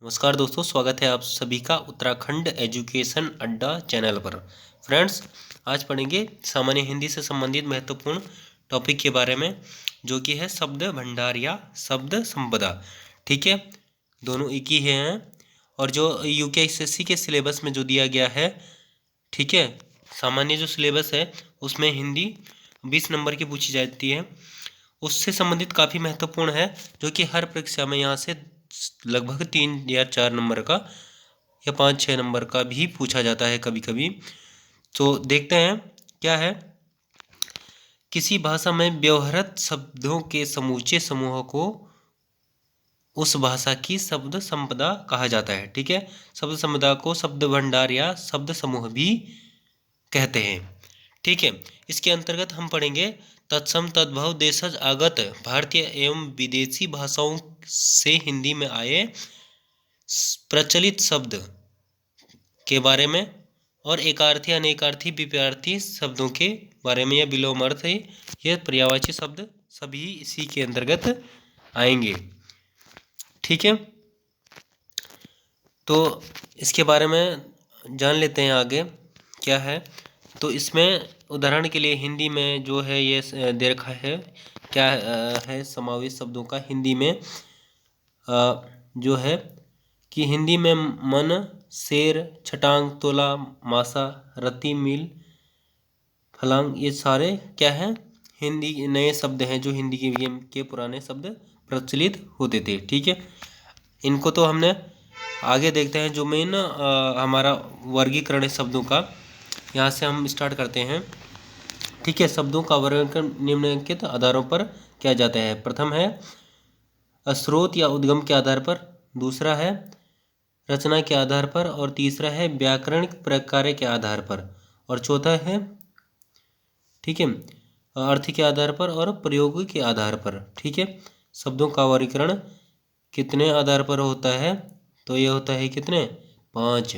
नमस्कार दोस्तों, स्वागत है आप सभी का उत्तराखंड एजुकेशन अड्डा चैनल पर। फ्रेंड्स, आज पढ़ेंगे सामान्य हिंदी से संबंधित महत्वपूर्ण टॉपिक के बारे में, जो कि है शब्द भंडार या शब्द संपदा। ठीक है, दोनों एक ही हैं और जो यूकेएसएससी के सिलेबस में जो दिया गया है, ठीक है, सामान्य जो सिलेबस है उसमें हिंदी 20 नंबर की पूछी जाती है, उससे संबंधित काफ़ी महत्वपूर्ण है, जो कि हर परीक्षा में यहाँ से लगभग 3 या 4 नंबर का या 5-6 नंबर का भी पूछा जाता है कभी कभी। तो देखते हैं क्या है। किसी भाषा में व्यवहृत शब्दों के समूचे समूह को उस भाषा की शब्द संपदा कहा जाता है। ठीक है, शब्द संपदा को शब्द भंडार या शब्द समूह भी कहते हैं। ठीक है, इसके अंतर्गत हम पढ़ेंगे तत्सम तद्भव देशज आगत भारतीय एवं विदेशी भाषाओं से हिंदी में आए प्रचलित शब्द के बारे में और एकार्थी अनेकार्थी विपरीतार्थी शब्दों के बारे में। या विलोमार्थ है, यह पर्यायवाची शब्द सभी इसी के अंतर्गत आएंगे। ठीक है, तो इसके बारे में जान लेते हैं आगे क्या है। तो इसमें उदाहरण के लिए हिंदी में जो है ये दे रखा है, क्या है समावेश शब्दों का हिंदी में जो है कि हिंदी में मन, शेर, छटांग, तोला, मासा, रति, मील, फलांग, ये सारे क्या हैं, हिंदी नए शब्द हैं जो हिंदी के पुराने शब्द प्रचलित होते थे। ठीक है, इनको तो हमने आगे देखते हैं। जो मेन हमारा वर्गीकरण है शब्दों का, यहाँ से हम स्टार्ट करते हैं। ठीक है, शब्दों का वर्गीकरण निम्नलिखित आधारों पर किया जाता है। प्रथम है स्रोत या उद्गम के आधार पर, दूसरा है रचना के आधार पर, और तीसरा है व्याकरणिक प्रकार के आधार पर, और चौथा है, ठीक है, अर्थ के आधार पर और प्रयोग के आधार पर। ठीक है, शब्दों का वर्गीकरण कितने आधार पर होता है, तो ये होता है कितने, 5।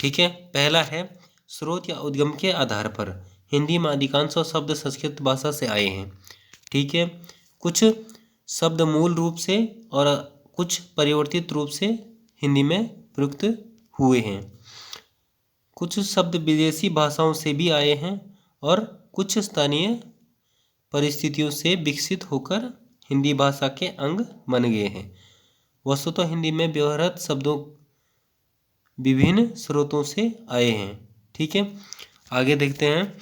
ठीक है, पहला है स्रोत या उद्गम के आधार पर। हिंदी में अधिकांश शब्द संस्कृत भाषा से आए हैं। ठीक है, कुछ शब्द मूल रूप से और कुछ परिवर्तित रूप से हिंदी में प्रयुक्त हुए हैं। कुछ शब्द विदेशी भाषाओं से भी आए हैं और कुछ स्थानीय परिस्थितियों से विकसित होकर हिंदी भाषा के अंग बन गए हैं। वस्तुतः हिंदी में व्यवहृत शब्दों विभिन्न स्रोतों से आए हैं। ठीक है, आगे देखते हैं।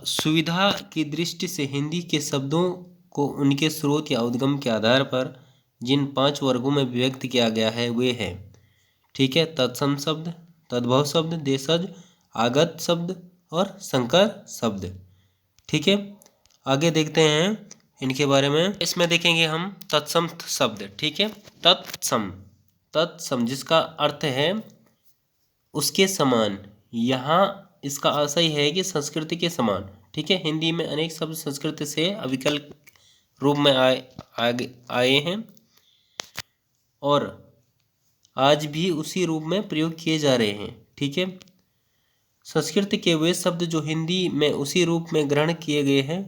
सुविधा की दृष्टि से हिंदी के शब्दों को उनके स्रोत या उद्गम के आधार पर जिन 5 वर्गों में विभक्त किया गया है वे हैं, ठीक है, तत्सम शब्द, तद्भव शब्द, देशज, आगत शब्द और संकर शब्द। ठीक है, आगे देखते हैं इनके बारे में। इसमें देखेंगे हम तत्सम शब्द। ठीक है, तत्सम, तत्सम जिसका अर्थ है उसके समान। यहाँ इसका आशय है कि संस्कृति के समान। ठीक है, हिंदी में अनेक शब्द संस्कृत से अविकल रूप में आए हैं और आज भी उसी रूप में प्रयोग किए जा रहे हैं। ठीक है, संस्कृत के वे शब्द जो हिंदी में उसी रूप में ग्रहण किए गए हैं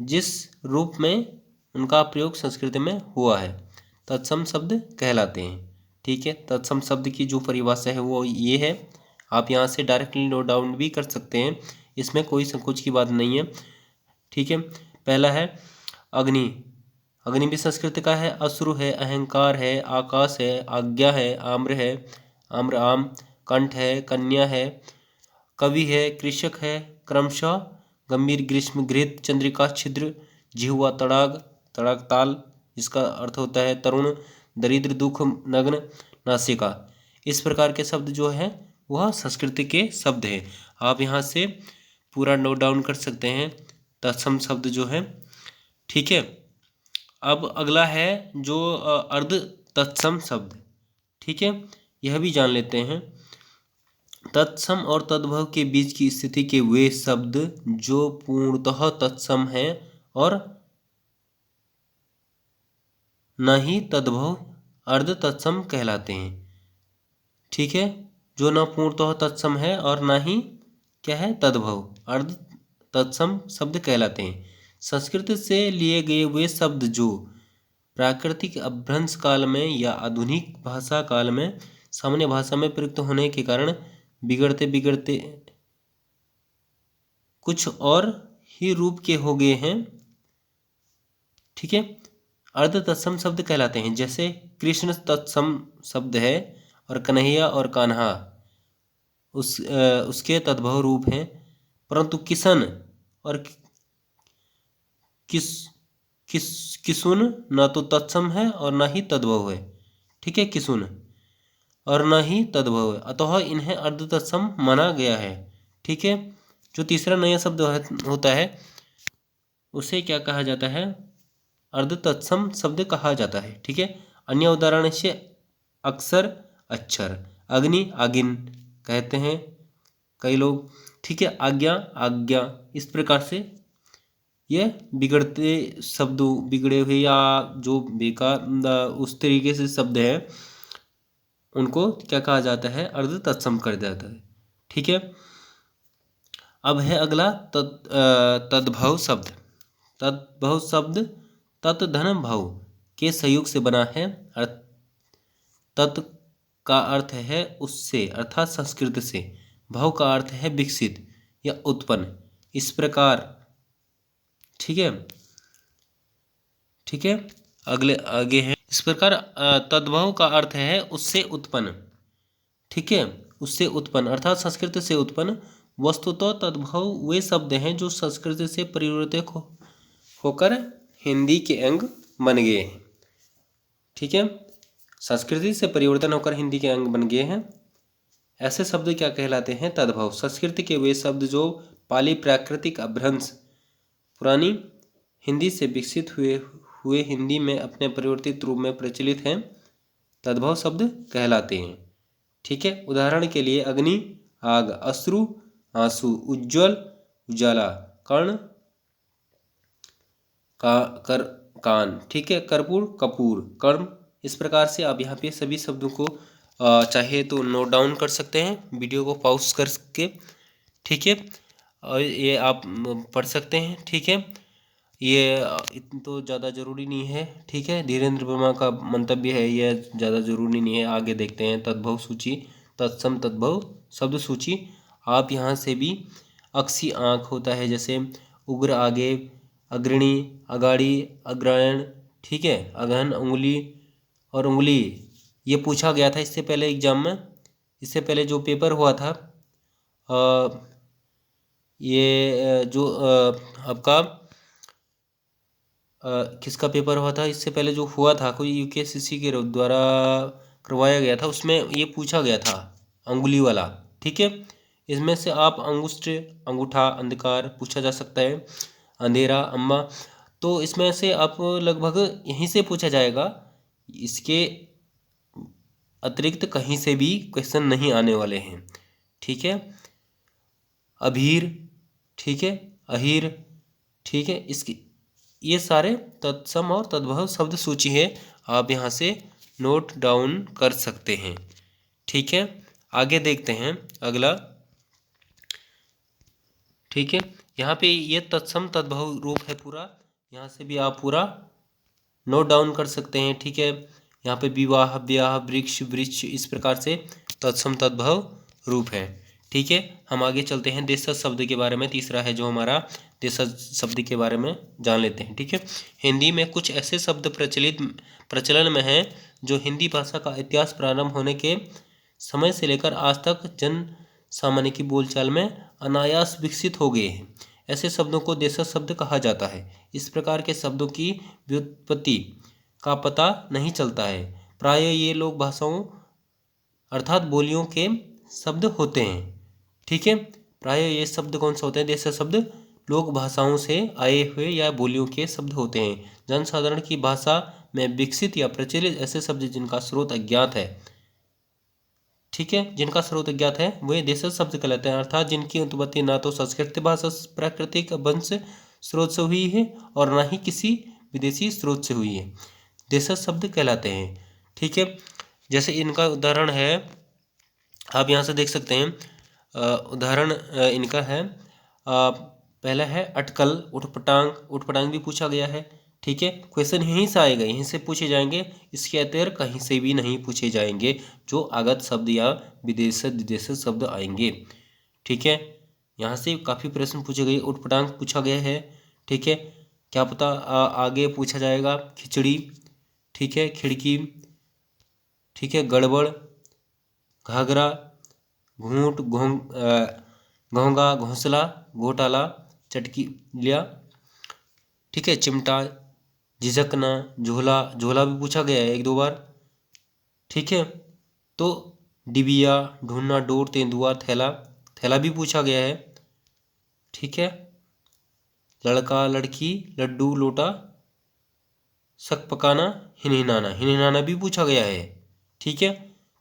जिस रूप में उनका प्रयोग संस्कृत में हुआ है, तत्सम शब्द कहलाते हैं। ठीक है, तत्सम शब्द की जो परिभाषा है वो ये है, आप यहाँ से डायरेक्टली नोट डाउन भी कर सकते हैं, इसमें कोई संकोच की बात नहीं है। ठीक है, पहला है अग्नि। अग्नि भी संस्कृत का है। अश्रु है, अहंकार है, आकाश है, आज्ञा है, आम्र है, आम्र आम, कंठ है, कन्या है, कवि है, कृषक है, क्रमशः गंभीर, ग्रीष्म, घृत, चंद्रिका, छिद्र, जिह्वा, तड़ाग, तड़ाग ताल, इसका अर्थ होता है तरुण, दरिद्र, दुख, नग्न, नासिका। इस प्रकार के शब्द जो है वह संस्कृत के शब्द हैं। आप यहाँ से पूरा नोट डाउन कर सकते हैं तत्सम शब्द जो है। ठीक है, अब अगला है जो अर्ध तत्सम शब्द। ठीक है, यह भी जान लेते हैं। तत्सम और तद्भव के बीच की स्थिति के वे शब्द जो पूर्णतः तत्सम हैं और न ही तद्भव अर्ध तत्सम कहलाते हैं। ठीक है, जो न पूर्णतः तत्सम है और न ही क्या है, तद्भव अर्ध तत्सम शब्द कहलाते हैं। संस्कृत से लिए गए वे शब्द जो प्राकृतिक अपभ्रंश काल में या आधुनिक भाषा काल में सामान्य भाषा में प्रयुक्त होने के कारण बिगड़ते बिगड़ते कुछ और ही रूप के हो गए हैं। ठीक है, अर्ध तत्सम शब्द कहलाते हैं। जैसे कृष्ण तत्सम शब्द है और कन्हैया और कान्हा उसके तद्भव रूप हैं, परंतु किशन और किसुन ना तो तत्सम है और ना ही तद्भव है। ठीक है, किसुन और ना ही तद्भव है, अतः इन्हें अर्ध तत्सम माना गया है। ठीक है, जो तीसरा नया शब्द होता है उसे क्या कहा जाता है? अर्ध तत्सम शब्द कहा जाता है। ठीक है, अन्य उदाहरण से अक्षर अक्षर, अग्नि आगिन कहते हैं कई लोग। ठीक है, आज्ञा आज्ञा, इस प्रकार से ये बिगड़ते शब्दों, बिगड़े हुए या जो बेकार उस तरीके से शब्द है उनको क्या कहा जाता है? अर्ध तत्सम कर जाता है। ठीक है, अब है अगला तद्भव शब्द। तद्भव शब्द तत् धन भव के संयोग से बना है। तत् का अर्थ है उससे अर्थात संस्कृत से, भव का अर्थ है विकसित या उत्पन्न, इस प्रकार। ठीक है, ठीक है, अगले आगे है इस प्रकार तद्भव का अर्थ है उससे उत्पन्न। ठीक है, उससे उत्पन्न अर्थात संस्कृत से उत्पन्न। वस्तुतः तद्भव वे शब्द हैं जो संस्कृत से परिवर्तित होकर हिंदी के अंग बन गए हैं। ठीक है, संस्कृति से परिवर्तन होकर हिंदी के अंग बन गए हैं। ऐसे शब्द क्या कहलाते हैं? तद्भव। संस्कृत के वे शब्द जो पाली प्राकृतिक अपभ्रंश पुरानी हिंदी से विकसित हुए हिंदी में अपने परिवर्तित रूप में प्रचलित हैं, तद्भव शब्द कहलाते हैं। ठीक है, उदाहरण के लिए अग्नि आग, अश्रु आंसू, उज्ज्वल उजाला, कर्ण कान। ठीक है, कर्पूर कपूर, कर्म। इस प्रकार से आप यहाँ पे सभी शब्दों को चाहे तो नोट डाउन कर सकते हैं वीडियो को पॉज करके। ठीक है, और ये आप पढ़ सकते हैं। ठीक है, ये इतना तो ज़्यादा ज़रूरी नहीं है। ठीक है, धीरेन्द्र वर्मा का मंतव्य है यह ज़्यादा ज़रूरी नहीं है। आगे देखते हैं तद्भव सूची, तत्सम तद्भव शब्द सूची। आप यहाँ से भी अक्षी आँख होता है, जैसे उग्र आगे, अग्रणी अगाड़ी, अग्रायण। ठीक है, अगहन उंगली और उंगली, ये पूछा गया था इससे पहले एग्जाम में। इससे पहले जो पेपर हुआ था ये जो आपका किसका पेपर हुआ था इससे पहले जो हुआ था, कोई यूकेएससी के द्वारा करवाया गया था, उसमें ये पूछा गया था अंगुली वाला। ठीक है, इसमें से आप अंगुष्ठ, अंगूठा, अंधकार पूछा जा सकता है, अंधेरा, अम्मा। तो इसमें से आप लगभग यहीं से पूछा जाएगा, इसके अतिरिक्त कहीं से भी क्वेश्चन नहीं आने वाले हैं। ठीक है, अभीर, ठीक है, अहीर। ठीक है, इसकी ये सारे तत्सम और तद्भव शब्द सूची है, आप यहाँ से नोट डाउन कर सकते हैं। ठीक है, आगे देखते हैं अगला। ठीक है, यहाँ पे ये तत्सम तद्भव रूप है पूरा, यहाँ से भी आप पूरा नोट डाउन कर सकते हैं। ठीक है, यहाँ पे विवाह, ब्याह, वृक्ष, वृक्ष, इस प्रकार से तत्सम तद्भव रूप है। ठीक है, हम आगे चलते हैं देशज शब्द के बारे में। तीसरा है जो हमारा देशज शब्द के बारे में जान लेते हैं। ठीक है, हिंदी में कुछ ऐसे शब्द प्रचलन में हैं जो हिंदी भाषा का इतिहास प्रारंभ होने के समय से लेकर आज तक जन सामान्य की बोलचाल में अनायास विकसित हो गए हैं। ऐसे शब्दों को देशज शब्द कहा जाता है। इस प्रकार के शब्दों की व्युत्पत्ति का पता नहीं चलता है। प्रायः ये लोक भाषाओं अर्थात बोलियों के शब्द होते हैं। ठीक है, प्रायः ये शब्द कौन से होते हैं? देशज शब्द लोक भाषाओं से आए हुए या बोलियों के शब्द होते हैं। जनसाधारण की भाषा में विकसित या प्रचलित ऐसे शब्द जिनका स्रोत अज्ञात है। ठीक है, जिनका स्रोत अज्ञात है वे देशज शब्द कहलाते हैं, अर्थात जिनकी उत्पत्ति ना तो संस्कृत भाषा प्राकृतिक वंश स्रोत से हुई है और ना ही किसी विदेशी स्रोत से हुई है, देशज शब्द कहलाते हैं। ठीक है, जैसे इनका उदाहरण है, आप यहाँ से देख सकते हैं। उदाहरण इनका है, पहला है अटकल, उठपटांग। उठपटांग भी पूछा गया है। ठीक है, क्वेश्चन यहीं से आएगा, यहीं से पूछे जाएंगे, इसके अतिरिक्त कहीं से भी नहीं पूछे जाएंगे जो आगत शब्द या विदेशज विदेशज शब्द आएंगे। ठीक है, यहाँ से काफ़ी प्रश्न पूछे गए, उटपटांग पूछा गया है। ठीक है, क्या पता आगे पूछा जाएगा खिचड़ी, ठीक है, खिड़की, ठीक है, गड़बड़, घाघरा, घूंट, घोंगा, घोंसला, घोटाला, चटकिलिया, ठीक है, चिमटा, झिझकना, झोला, झोला भी पूछा गया है 1-2 बार। ठीक है, तो डिबिया, ढूंढना, डोर, तेंदुआ, थैला, थैला भी पूछा गया है। ठीक है, लड़का, लड़की, लड्डू, लोटा, शक पकाना, हिनहिनाना, हिनहिनाना भी पूछा गया है। ठीक है,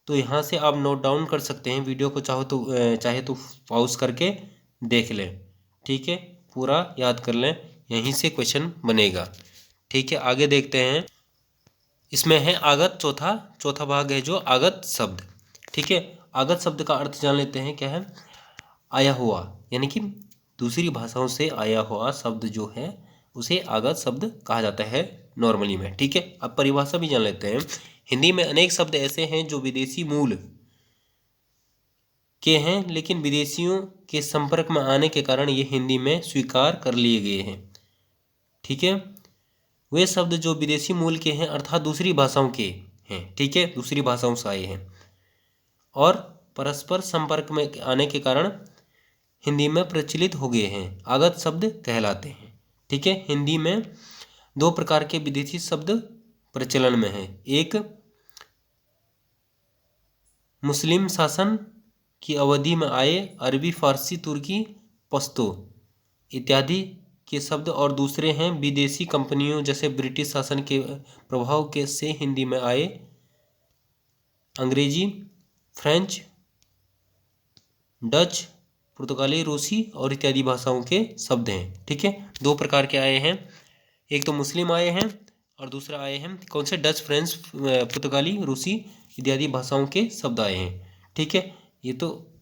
तो यहाँ से आप नोट डाउन कर सकते हैं, वीडियो को चाहे तो पॉज करके देख लें। ठीक है, पूरा याद कर लें, यहीं से क्वेश्चन बनेगा। ठीक है, आगे देखते हैं, इसमें है आगत, चौथा भाग है जो आगत शब्द। ठीक है, आगत शब्द का अर्थ जान लेते हैं, क्या है? आया हुआ, यानी कि दूसरी भाषाओं से आया हुआ शब्द जो है उसे आगत शब्द कहा जाता है नॉर्मली में। ठीक है, अब परिभाषा भी जान लेते हैं। हिंदी में अनेक शब्द ऐसे हैं जो विदेशी मूल के हैं, लेकिन विदेशियों के संपर्क में आने के कारण ये हिंदी में स्वीकार कर लिए गए हैं। ठीक है, वे शब्द जो विदेशी मूल के हैं अर्थात दूसरी भाषाओं के हैं, ठीक है, दूसरी भाषाओं से आए हैं और परस्पर संपर्क में आने के कारण हिंदी में प्रचलित हो गए हैं, आगत शब्द कहलाते हैं। ठीक है, हिंदी में 2 प्रकार के विदेशी शब्द प्रचलन में हैं। एक मुस्लिम शासन की अवधि में आए अरबी, फारसी, तुर्की, पश्तो इत्यादि के शब्द, और दूसरे हैं विदेशी कंपनियों जैसे ब्रिटिश शासन के प्रभाव के से हिंदी में आए अंग्रेजी, फ्रेंच, डच, पुर्तगाली, रूसी और इत्यादि भाषाओं के शब्द हैं। ठीक है, 2 प्रकार के आए हैं, एक तो मुस्लिम आए हैं और दूसरा आए हैं कौन से? डच, फ्रेंच, पुर्तगाली, रूसी इत्यादि भाषाओं के शब्द आए हैं। ठीक है, ये तो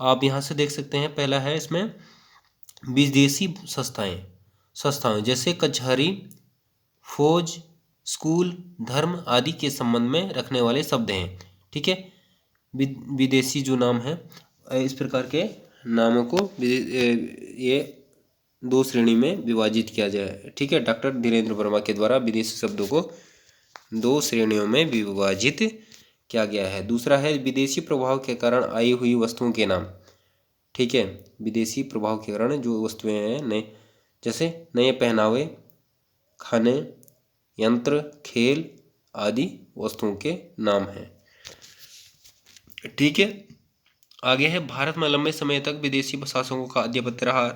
आप यहाँ से देख सकते हैं। पहला है इसमें विदेशी संस्थाएं जैसे कचहरी, फौज, स्कूल, धर्म आदि के संबंध में रखने वाले शब्द हैं। ठीक है, विदेशी जो नाम है, इस प्रकार के नामों को ये 2 श्रेणी में विभाजित किया जाए। ठीक है, डॉक्टर धीरेन्द्र वर्मा के द्वारा विदेशी शब्दों को 2 श्रेणियों में विभाजित किया गया है। दूसरा है विदेशी प्रभाव के कारण आई हुई वस्तुओं के नाम। ठीक है, विदेशी प्रभाव के कारण जो वस्तुएं हैं, नए जैसे नए पहनावे, खाने, यंत्र, खेल आदि वस्तुओं के नाम हैं। ठीक है, आगे है भारत में लंबे समय तक विदेशी शासकों का आधिपत्य रहा,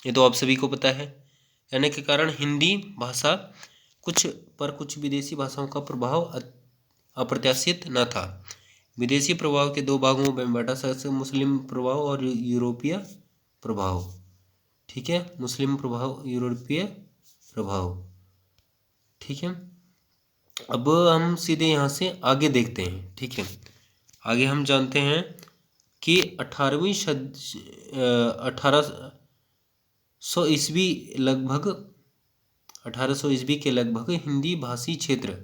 ये तो आप सभी को पता है। यानी के कारण हिंदी भाषा कुछ विदेशी भाषाओं का प्रभाव अप्रत्याशित न था। विदेशी प्रभाव के 2 भागों में बांटा सकते, मुस्लिम प्रभाव और यूरोपीय प्रभाव। ठीक है, मुस्लिम प्रभाव, यूरोपीय प्रभाव। ठीक है, अब हम सीधे यहाँ से आगे देखते हैं। ठीक है, आगे हम जानते हैं कि 1800 ईस्वी के लगभग हिंदी भाषी क्षेत्र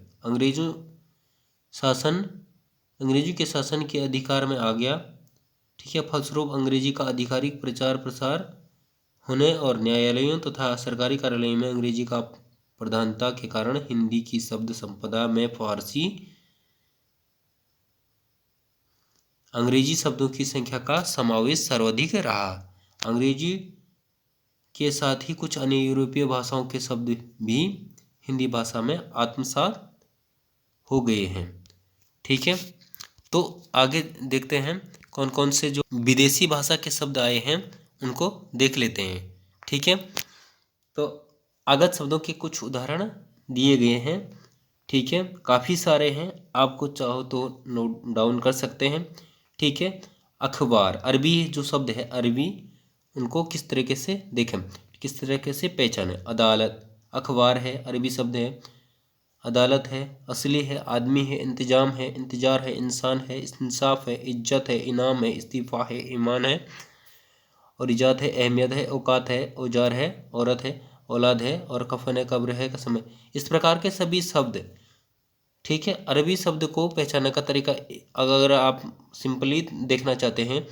अंग्रेजी के शासन के अधिकार में आ गया। ठीक है, फलस्वरूप अंग्रेजी का आधिकारिक प्रचार प्रसार होने और न्यायालयों तथा सरकारी कार्यालयों में अंग्रेजी का प्रधानता के कारण हिंदी की शब्द संपदा में फारसी अंग्रेजी शब्दों की संख्या का समावेश सर्वाधिक रहा। अंग्रेजी के साथ ही कुछ अन्य यूरोपीय भाषाओं के शब्द भी हिंदी भाषा में आत्मसात हो गए हैं। ठीक है, तो आगे देखते हैं कौन कौन से जो विदेशी भाषा के शब्द आए हैं उनको देख लेते हैं। ठीक है, तो आगत शब्दों के कुछ उदाहरण दिए गए हैं। ठीक है, काफ़ी सारे हैं, आपको चाहो तो नोट डाउन कर सकते हैं। ठीक है, अखबार, अरबी जो शब्द है अरबी, उनको किस तरीके से देखें, किस तरीके से पहचानें। अदालत, अखबार है, अरबी शब्द है। अदालत है, असली है, आदमी है, इंतजाम है, इंतजार है, इंसान है, इंसाफ है, इज्जत है, इनाम है, इस्तीफा है, ईमान है और इजात है, अहमियत है, औकात है, औजार है, औरत है, औलाद है, और कफन है कब्र है कसम है। इस प्रकार के सभी शब्द, ठीक है, अरबी शब्द को पहचानने का तरीका, अगर आप सिंपली देखना चाहते हैं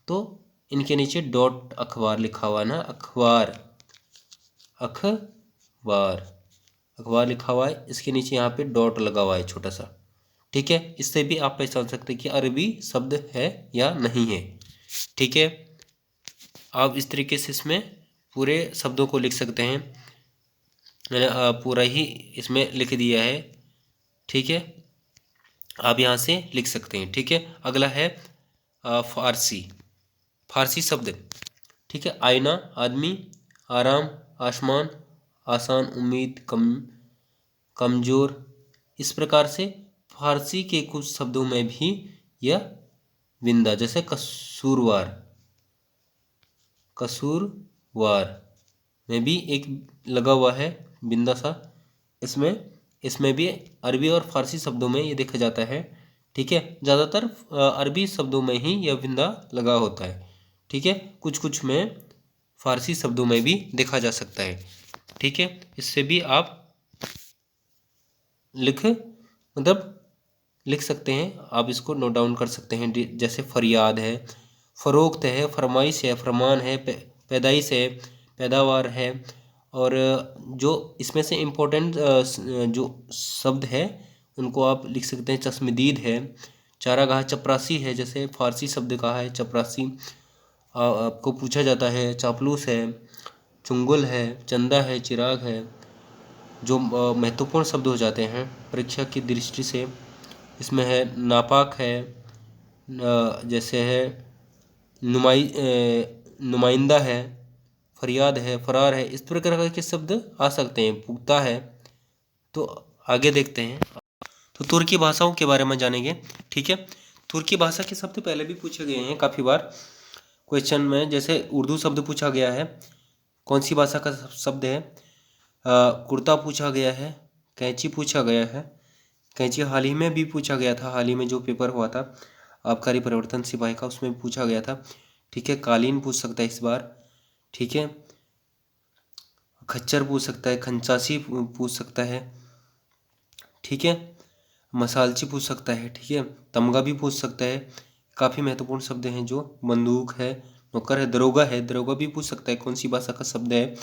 तो इनके नीचे डॉट अखबार लिखा हुआ है ना, अखबार, अखबार, अखबार लिखा हुआ है, इसके नीचे यहाँ पे डॉट लगा हुआ है छोटा सा, ठीक है। इससे भी आप पहचान सकते हैं कि अरबी शब्द है या नहीं है, ठीक है। आप इस तरीके से इसमें पूरे शब्दों को लिख सकते हैं। मैंने पूरा ही इसमें लिख दिया है, ठीक है। आप यहाँ से लिख सकते हैं, ठीक है। अगला है फारसी, फारसी शब्द, ठीक है। आईना, आदमी, आराम, आसमान, आसान, उम्मीद, कमजोर। इस प्रकार से फारसी के कुछ शब्दों में भी यह विंदा, जैसे कसूरवार, कसूरवार में भी एक लगा हुआ है बिंदा सा, इसमें भी अरबी और फारसी शब्दों में ये देखा जाता है, ठीक है। ज़्यादातर अरबी शब्दों में ही यह बिंदा लगा होता है, ठीक है। कुछ कुछ में फारसी शब्दों में भी देखा जा सकता है, ठीक है। इससे भी आप लिख सकते हैं, आप इसको नोट डाउन कर सकते हैं। जैसे फरियाद है, फ़रोख्त है, फरमाइश है, फरमान है, पैदाइश है, पैदावार है। और जो इसमें से इम्पोर्टेंट जो शब्द है उनको आप लिख सकते हैं। चश्मदीद है, चारागाह, चपरासी है, जैसे फारसी शब्द कहा है चपरासी, आपको पूछा जाता है। चापलूस है, चुंगल है, चंदा है, चिराग है। जो महत्वपूर्ण शब्द हो जाते हैं परीक्षा की दृष्टि से, इसमें है नापाक है, जैसे है नुमाइंदा है, फरियाद है, फरार है। इस प्रकार के शब्द आ सकते हैं। पुख्ता है। तो आगे देखते हैं, तो तुर्की भाषाओं के बारे में जानेंगे, ठीक है। तुर्की भाषा के शब्द पहले भी पूछे गए हैं काफ़ी बार क्वेश्चन में। जैसे उर्दू शब्द पूछा गया है, कौन सी भाषा का शब्द है। कुर्ता पूछा गया है, कैंची पूछा गया है, कैंची हाल ही में भी पूछा गया था, हाल ही में जो पेपर हुआ था आबकारी परिवर्तन सिपाही का, उसमें भी पूछा गया था, ठीक है। कालीन पूछ सकता है इस बार, ठीक है। खच्चर पूछ सकता है, खंचासी पूछ सकता है, ठीक है। मसालची पूछ सकता है, ठीक है। तमगा भी पूछ सकता है। काफ़ी महत्वपूर्ण शब्द हैं जो। बंदूक है, नौकर है, दरोगा है, दरोगा भी पूछ सकता है कौन सी भाषा का शब्द है।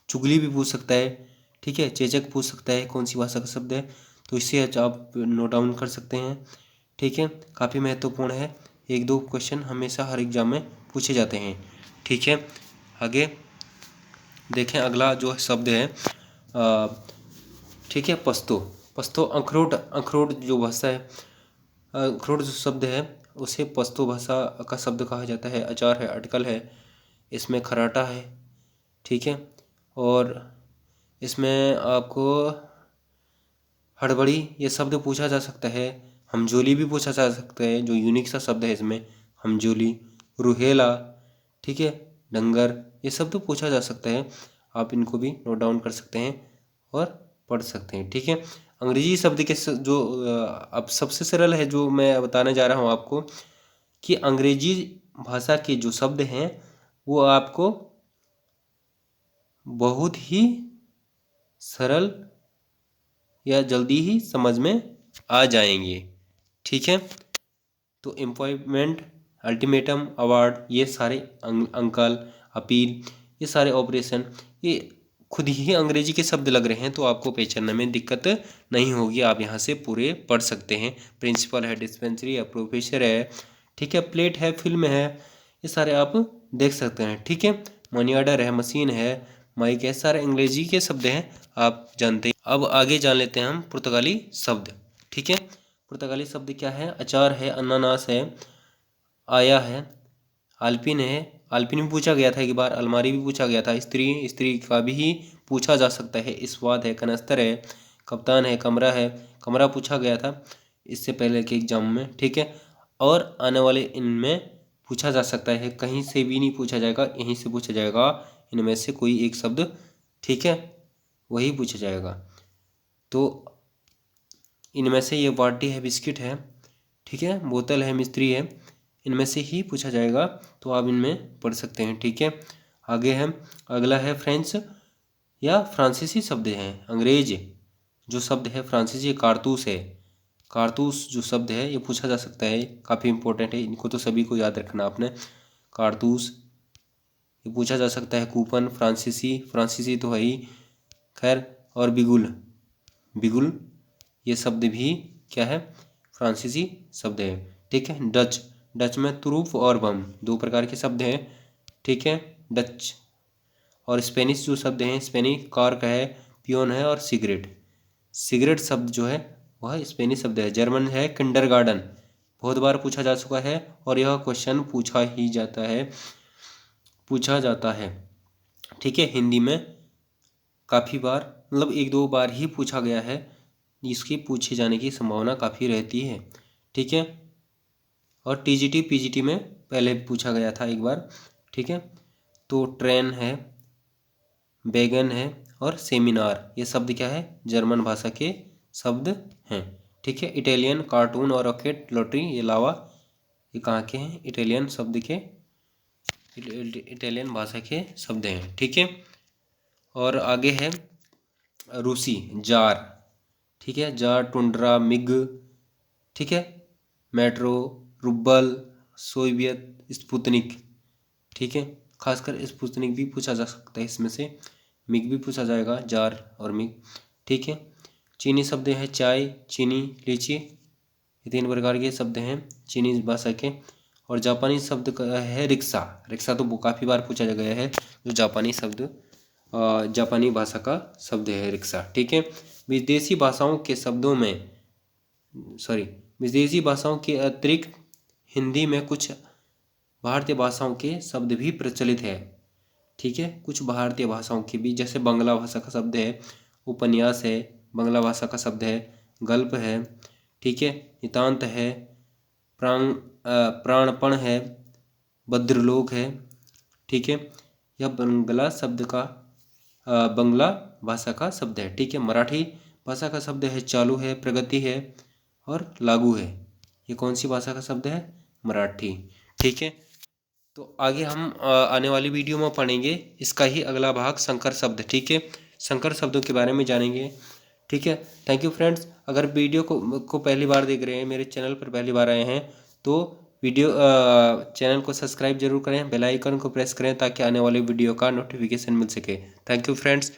चुगली भी पूछ सकता है, ठीक है। चेचक पूछ सकता है कौन सी भाषा का शब्द है। तो इससे आप नोट डाउन कर सकते हैं, ठीक है। काफ़ी महत्वपूर्ण है, एक दो क्वेश्चन हमेशा हर एग्जाम में पूछे जाते हैं, ठीक है। आगे देखें, अगला जो शब्द है ठीक है, पस्तो। पस्तो अखरोट, अखरोट जो भाषा है, अखरोट जो शब्द है उसे पस्तो भाषा का शब्द कहा जाता है। अचार है, अटकल है, इसमें खराटा है, ठीक है। और इसमें आपको हड़बड़ी ये शब्द पूछा जा सकता है। हमजोली भी पूछा जा सकता है, जो यूनिक सा शब्द है इसमें, हमजोली। रूहेला, ठीक है, डंगर, ये शब्द पूछा जा सकता है। आप इनको भी नोट डाउन कर सकते हैं और पढ़ सकते हैं, ठीक है। अंग्रेजी शब्द के जो अब सबसे सरल है जो मैं बताने जा रहा हूँ आपको, कि अंग्रेजी भाषा के जो शब्द हैं वो आपको बहुत ही सरल या जल्दी ही समझ में आ जाएंगे, ठीक है। तो एम्प्लॉयमेंट, अल्टीमेटम, अवार्ड, ये सारे अंकल, अपील, ये सारे ऑपरेशन, ये खुद ही अंग्रेजी के शब्द लग रहे हैं, तो आपको पहचानने में दिक्कत नहीं होगी। आप यहाँ से पूरे पढ़ सकते हैं। प्रिंसिपल है, डिस्पेंसरी है, प्रोफेसर है, ठीक है, प्लेट है, फिल्म है, ये सारे आप देख सकते हैं, ठीक है। मनी ऑर्डर है, मशीन है, माइक है, सारे अंग्रेजी के शब्द हैं, आप जानते हैं। अब आगे जान लेते हैं हम पुर्तगाली शब्द, ठीक है। पुर्तगाली शब्द क्या है। अचार है, अनानास है, आया है, आल्पिन है, आल्पिन भी पूछा गया था एक बार, अलमारी भी पूछा गया था, स्त्री, स्त्री का भी पूछा जा सकता है। स्वाद है, कनस्तर है, कप्तान है, कमरा है, कमरा पूछा गया था इससे पहले के एग्जाम में, ठीक है। और आने वाले इनमें पूछा जा सकता है, कहीं से भी नहीं पूछा जाएगा, यहीं से पूछा जाएगा, इनमें से कोई एक शब्द, ठीक है, वही पूछा जाएगा। तो इनमें से ये बाटी है, बिस्किट है, ठीक है, बोतल है, मिस्त्री है, इनमें से ही पूछा जाएगा, तो आप इनमें पढ़ सकते हैं, ठीक है। आगे है, अगला है फ्रेंच या फ्रांसीसी शब्द हैं। अंग्रेज जो शब्द है फ्रांसीसी कारतूस है। कारतूस जो शब्द है ये पूछा जा सकता है, काफ़ी इंपॉर्टेंट है, इनको तो सभी को याद रखना आपने। कारतूस ये पूछा जा सकता है। कूपन फ्रांसीसी, फ्रांसीसी तो है ही खैर। और बिगुल, बिगुल ये शब्द भी क्या है, फ्रांसीसी शब्द है। ठीक है। डच, डच में तुरूफ और बम दो प्रकार के शब्द हैं। ठीक है, डच। और स्पेनिश जो शब्द हैं, स्पेनिश कार का है, पियोन है और सिगरेट, सिगरेट शब्द जो है वह स्पेनिश शब्द है। जर्मन है किंडरगार्टन, बहुत बार पूछा जा चुका है और यह क्वेश्चन पूछा जाता है। ठीक है, हिंदी में काफ़ी बार, मतलब एक दो बार ही पूछा गया है, इसकी पूछे जाने की संभावना काफ़ी रहती है। ठीक है। और टीजीटी पीजीटी में पहले पूछा गया था एक बार। ठीक है। तो ट्रेन है, बैगन है और सेमिनार ये शब्द क्या है, जर्मन भाषा के शब्द हैं। ठीक है। इटालियन कार्टून और रॉकेट लॉटरी ये लावा ये कहाँ के हैं, इटालियन शब्द के, इटालियन भाषा के शब्द हैं। ठीक है। और आगे है रूसी जार। ठीक है, जार, टुंड्रा, मिग। ठीक है, मेट्रो, रुबल, सोवियत, स्पुतनिक। ठीक है, खासकर स्पुतनिक भी पूछा जा सकता है इसमें से, मिग भी पूछा जाएगा, जार और मिग। ठीक है। चीनी शब्द है चाय, चीनी, लीची, ये तीन प्रकार के शब्द हैं चीनी भाषा के। और जापानी शब्द का है रिक्शा, रिक्शा तो काफ़ी बार पूछा गया है, जो जापानी शब्द जापानी भाषा का शब्द है रिक्शा। ठीक है। विदेशी भाषाओं के शब्दों में विदेशी भाषाओं के अतिरिक्त हिंदी में कुछ भारतीय भाषाओं के शब्द भी प्रचलित है। ठीक है, कुछ भारतीय भाषाओं के भी, जैसे बांग्ला भाषा का शब्द है उपन्यास है, बांग्ला भाषा का शब्द है गल्प है। ठीक है, नितांत है, प्राणपण है, भद्रलोक है। ठीक है, यह बांग्ला शब्द का बांग्ला भाषा का शब्द है। ठीक है, मराठी भाषा का शब्द है चालू है, प्रगति है और लागू है। ये कौन सी भाषा का शब्द है, मराठी। ठीक है, तो आगे हम आने वाली वीडियो में पढ़ेंगे इसका ही अगला भाग संकर शब्द। ठीक है, संकर शब्दों के बारे में जानेंगे। ठीक है, थैंक यू फ्रेंड्स। अगर वीडियो को पहली बार देख रहे हैं, मेरे चैनल पर पहली बार आए हैं, तो चैनल को सब्सक्राइब जरूर करें, बेल आइकन को प्रेस करें ताकि आने वाले वीडियो का नोटिफिकेशन मिल सके। Thank you friends.